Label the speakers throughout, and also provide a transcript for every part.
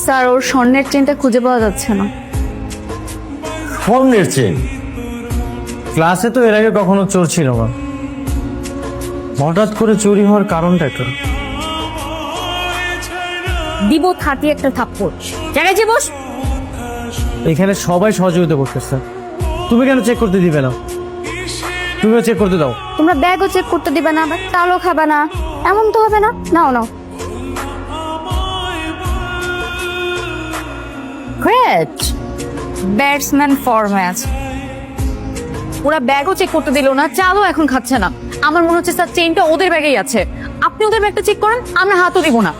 Speaker 1: Sir ওর স্বর্ণের চেনটা খুঁজে পাওয়া যাচ্ছে না।
Speaker 2: স্বর্ণের চেন?
Speaker 3: ক্লাসে তো এর আগে কখনো চোর ছিল না, হঠাৎ করে চুরি হওয়ার কারণটা কি?
Speaker 1: দিব থাকি একটা থাপ্পড়, জায়গায় যে বস।
Speaker 3: এখানে সবাই সহযোগিতা করতেছে, তুমি কেন চেক করতে দিবে না? তুমিও চেক করতে দাও।
Speaker 1: তোমরা ব্যাগও চেক করতে দিবে না, আবার চালও খাবে না, এমন তো হবে না। নাও নাও। Great batsman for match. ওরা ব্যাগও চেক করতে দিল না, চালও এখন খাচ্ছে না। আমার মনে হচ্ছে স্যার চেইনটা ওদের ব্যাগেই আছে। আপনি ওদের ব্যাগটা চেক করেন, আমরা হাতও দিব না।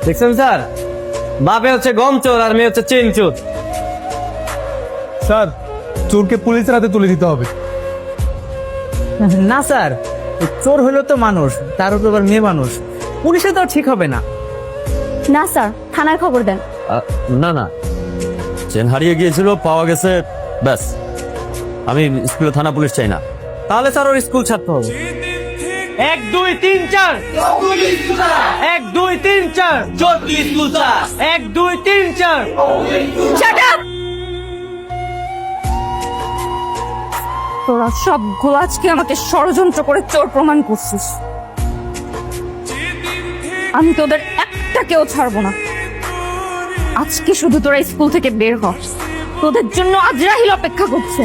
Speaker 3: দেখছেন স্যার, বাপে হচ্ছে গম চোর আর মেয়ে হচ্ছে চেন চোর।
Speaker 4: স্যার, চোরকে পুলিশের হাতে তুলে দিতে হবে।
Speaker 3: না স্যার, চোর হইলো তো মানুষ, তার উপর আবার মেয়ে মানুষ, পুলিশে তো ঠিক হবে না।
Speaker 1: না স্যার, থানায় খবর দেন।
Speaker 2: না না, চেন হারিয়ে গিয়েছিল, পাওয়া গেছে, ব্যাস। আমি স্কুলে থানা পুলিশ চাই না।
Speaker 3: তাহলে স্যার ওর স্কুল ছাড়তে হবে। 1 2 3 4 1 2 3 4 1 2 3 4।
Speaker 1: Shut up! তোরা সবগুলো আজকে আমাকে ষড়যন্ত্র করে চোর প্রমাণ করছিস। আমি তোদের একটাকেও ছাড়বো না। আজকে শুধু তোরা স্কুল থেকে বের হ, তোদের জন্য আজরাহিল অপেক্ষা করছে।